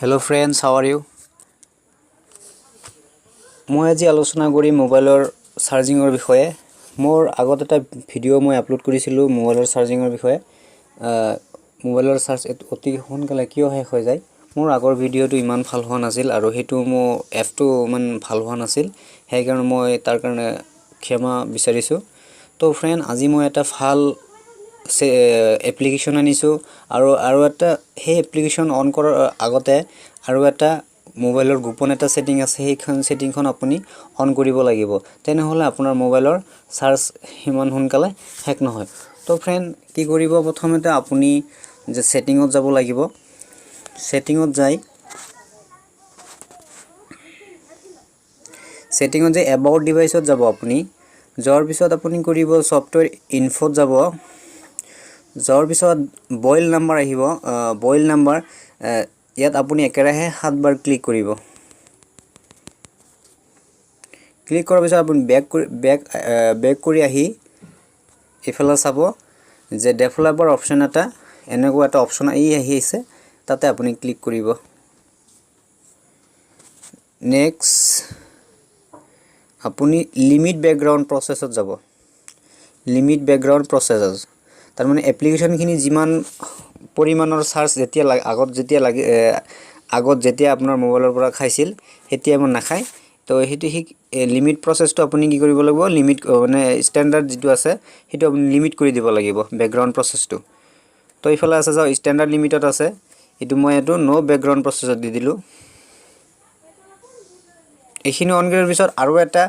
Hello friends, how are you? মই আজি আলোচনা কৰিম মোবাইলৰ চাৰ্জিঙৰ বিষয়ে। মোৰ আগত এটা ভিডিও মই আপলোড কৰিছিলোঁ মোবাইলৰ চাৰ্জিঙৰ বিষয়ে। মোবাইলৰ চাৰ্জ অতি সোনকালে কিয় শেষ হৈ যায়। মোৰ আগৰ ভিডিওটো ইমান ভাল হোৱা নাছিল আৰু হেতু মোৰ এপটো ইমান ভাল হোৱা নাছিল। সেই কাৰণে মই তাৰ কাৰণে ক্ষমা বিচাৰিছোঁ। তো ফ্ৰেন্ড, আজি মই এটা ভাল এপ্লিকেশন আনিছোঁ আৰু এটা সেই এপ্লিকেশন অন কৰাৰ আগতে আৰু এটা মোবাইলৰ গোপন এটা সেটিং আছে, সেইখন সেটিংখন আপুনি অন কৰিব লাগিব, তেনেহলে আপোনাৰ মোবাইলৰ চাৰ্জ হিমান সোনকালে শেষ নহয়। তো ফ্ৰেন্ড, কি কৰিব, প্ৰথমতে আপুনি যে সেটিংত যাব লাগিব। সেটিংত যাই সেটিংত যে এবাউট ডিভাইসত যাব। আপুনি যোৱাৰ পিছত আপুনি কৰিব সফটওয়্যাৰ ইনফোত যাব। যোৱাৰ পিছত বইল নাম্বাৰ আহিব। বইল নাম্বাৰ ইয়াত আপুনি একেৰাহে 7 বাৰ ক্লিক কৰিব। ক্লিক কৰাৰ পিছত আপুনি বেক কৰি আহি ইফালে চাব যে ডেভেলপাৰ অপচন এটা এনেকুৱা এটা অপচন আহিছে, তাতে আপুনি ক্লিক কৰিব। নেক্সট আপুনি লিমিট বেকগ্ৰাউণ্ড প্ৰসেছত যাব। লিমিট বেকগ্ৰাউণ্ড প্ৰসেছ তাৰ মানে এপ্লিকেশনখিনি যিমান পৰিমাণৰ চাৰ্জ আগত যেতিয়া আপোনাৰ মোবাইলৰ পৰা খাইছিল এতিয়া ইমান নাখায়। তো সেইটো লিমিট প্ৰসেছটো আপুনি কি কৰিব লাগিব, লিমিট মানে ষ্টেণ্ডাৰ্ড যিটো আছে সেইটো আপুনি লিমিট কৰি দিব লাগিব বেকগ্ৰাউণ্ড প্ৰসেছটো। তো ইফালে আছে যে ষ্টেণ্ডাৰ্ড লিমিটত আছে, মই এইটো নো বেকগ্ৰাউণ্ড প্ৰসেছত দি দিলোঁ। এইখিনি অন কৰাৰ পিছত আৰু এটা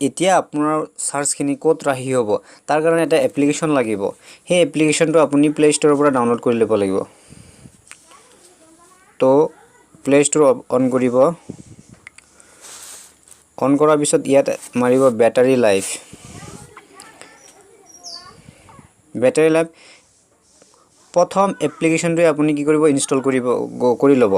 এতিয়া আপোনাৰ চাৰ্জখিনি ক'ত ৰাহি হ'ব তাৰ কাৰণে এটা এপ্লিকেশন লাগিব। সেই এপ্লিকেশনটো আপুনি প্লে ষ্টৰৰ পৰা ডাউনলোড কৰি ল'ব লাগিব। তো প্লে ষ্টৰ অন কৰিব। অন কৰাৰ পিছত ইয়াত মাৰিব বেটাৰী লাইফ। প্ৰথম এপ্লিকেশনটোৱে আপুনি কি কৰিব, ইনষ্টল কৰি ল'ব।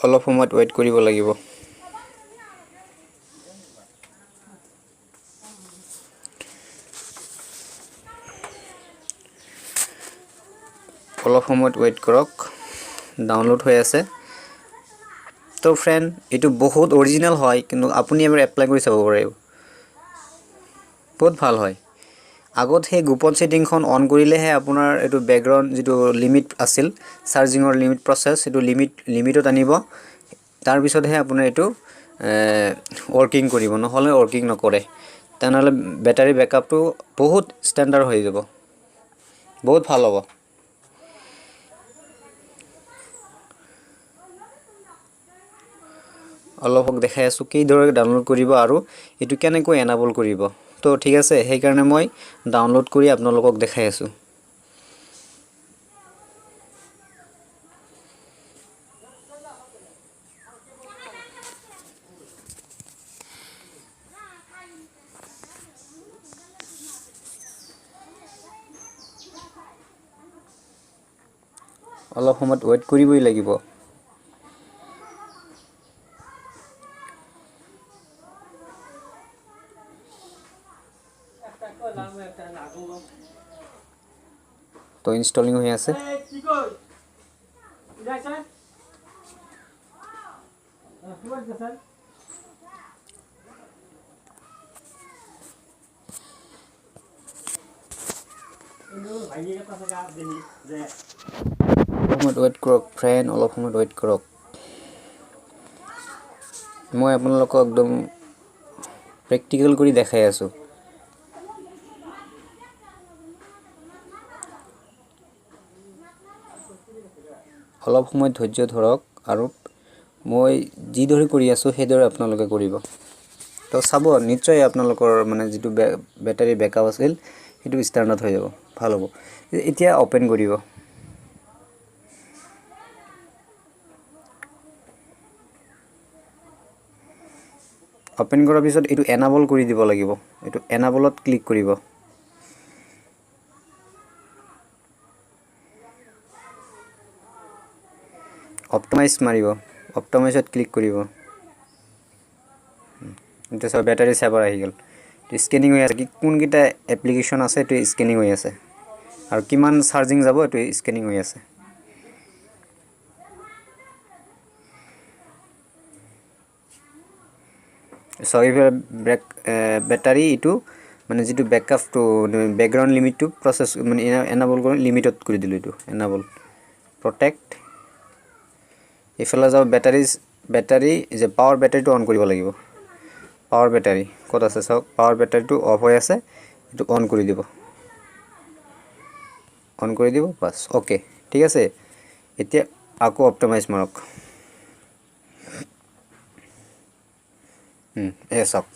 অলপ সময়ত ৱেইট কৰিব লাগিব। অলপ সময়ত ৱেইট কৰক, ডাউনলোড হৈ আছে। তো ফ্ৰেন্ড, এইটো বহুত অৰিজিনেল হয়, কিন্তু আপুনি এবাৰ এপ্লাই কৰি চাব পাৰিব, বহুত ভাল হয়। আগত সেই গোপন সেটিংখন অন কৰিলেহে আপোনাৰ এইটো বেকগ্ৰাউণ্ড যিটো লিমিট আছিল চাৰ্জিঙৰ লিমিট প্ৰসেছ, সেইটো লিমিটত আনিব। তাৰপিছতহে আপোনাৰ এইটো ৱৰ্কিং কৰিব, নহ'লে ৱৰ্কিং নকৰে। তেনেহ'লে বেটাৰী বেকআপটো বহুত ষ্টেণ্ডাৰ্ড হৈ যাব, বহুত ভাল হ'ব। অলপ দেখাই আছোঁ কিদৰে ডাউনলোড কৰিব আৰু এইটো কেনেকৈ এনাবল কৰিব। তো ঠিক আছে, সেইকাৰণে মই ডাউনলোড কৰি আপোনালোকক দেখাই আছোঁ। অলপ সময়ত ৱেইট কৰিবই লাগিব। তো ইনষ্টলিং হৈ আছে। ৱেইট কৰক ফ্ৰেণ্ড, অলপ সময় ৱেইট কৰক। মই আপোনালোকক একদম প্ৰেক্টিকেল কৰি দেখাই আছোঁ। অলপ সময় ধৈৰ্য ধৰক আৰু মই যিদৰে কৰি আছোঁ সেইদৰে আপোনালোকে কৰিব। তো চাব, নিশ্চয় আপোনালোকৰ মানে যিটো বেটাৰী বেকআপ আছিল সেইটো ষ্টেণ্ডাৰ্ড হৈ যাব, ভাল হ'ব। এতিয়া অপেন কৰিব। অপেন কৰাৰ পিছত এইটো এনাবল কৰি দিব লাগিব। এইটো এনাবলত ক্লিক কৰিব। অপটিমাইজ মাৰিব, অপটিমাইজত ক্লিক কৰিব। এতিয়া চাওক বেটাৰী চেভাৰ আহি গ'ল, স্কেনিং হৈ আছে, কোনকেইটা এপ্লিকেশ্যন আছে এইটো স্কেনিং হৈ আছে, আৰু কিমান চাৰ্জিং যাব এইটো স্কেনিং হৈ আছে। চাওক এইফালে বেটাৰী এইটো মানে যিটো বেকআপটো বেকগ্ৰাউণ্ড লিমিটটো প্ৰচেছ মানে এনাবল কৰি লিমিটত কৰি দিলোঁ, এইটো এনাবল প্ৰটেক্ট। এইফালে যাওঁ বেটাৰী যে পাৱাৰ বেটাৰীটো অন কৰিব লাগিব। পাৱাৰ বেটাৰী ক'ত আছে চাওক, পাৱাৰ বেটাৰীটো অফ হৈ আছে, এইটো অন কৰি দিব, বাছ অ'কে ঠিক আছে। এতিয়া আকৌ অপটিমাইজ মাৰক। চাওক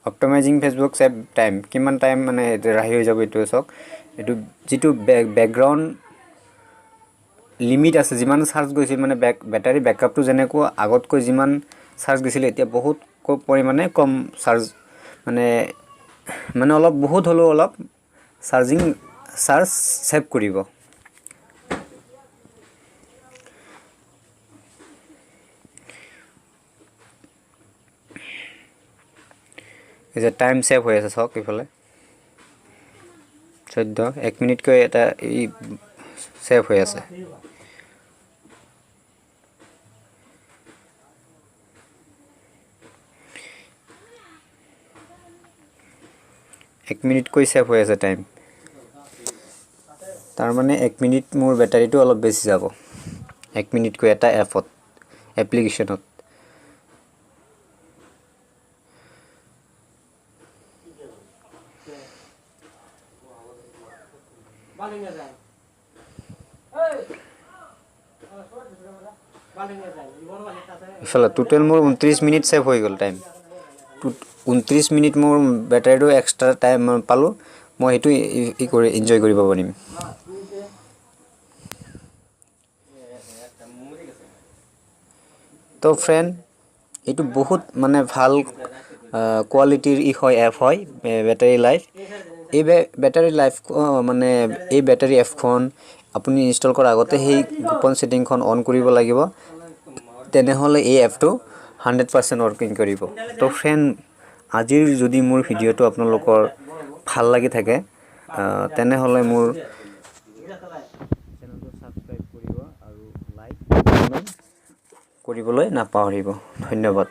অপটিমাইজিং ফেচবুক ছেভ টাইম, কিমান টাইম মানে ৰাহি হৈ যাব এইটো চাওক। এইটো যিটো বেকগ্ৰাউণ্ড লিমিট আছে, যিমান চাৰ্জ গৈছিল মানে বেটাৰী বেকআপটো যেনেকুৱা আগতকৈ যিমান চাৰ্জ গৈছিলে এতিয়া বহুত পৰিমাণে কম চাৰ্জ মানে অলপ বহুত হ'লেও অলপ চাৰ্জ ছেভ কৰিব। এই যে টাইম ছেভ হৈ আছে চাওক, এইফালে 14 1 মিনিটকৈ এটা এই ছেভ হৈ আছে। এক মিনিটকৈ ছেভ হৈ আছে টাইম, তাৰমানে 1 মিনিট মোৰ বেটাৰীটো অলপ বেছি যাব, 1 মিনিটকৈ এটা এপ্লিকেশ্যনত। ইফালে টোটেল মোৰ 29 মিনিট ছেভ হৈ গ'ল টাইম, 29 মিনিট মোৰ বেটাৰীটো এক্সট্ৰা টাইম পালোঁ, মই সেইটো এনজয় কৰিব পাৰিম। তো ফ্ৰেণ্ড এইটো বহুত মানে ভাল কোৱালিটিৰ এপ হয় বেটাৰী লাইফ। এই বেটাৰী লাইফ মানে এই বেটাৰী এপখন আপুনি ইনষ্টল কৰাৰ আগতে সেই গোপন ছেটিংখন অন কৰিব লাগিব, তেনেহ'লে এই এপটো 100% ৱৰ্কিং কৰিব। তো ফ্ৰেণ্ড আজিৰ যদি মোৰ ভিডিঅ'টো আপোনালোকৰ ভাল লাগি থাকে তেনেহ'লে মোৰ চেনেলটো ছাবস্ক্ৰাইব কৰিব আৰু লাইক কমেণ্ট কৰিবলৈ নাপাহৰিব। ধন্যবাদ।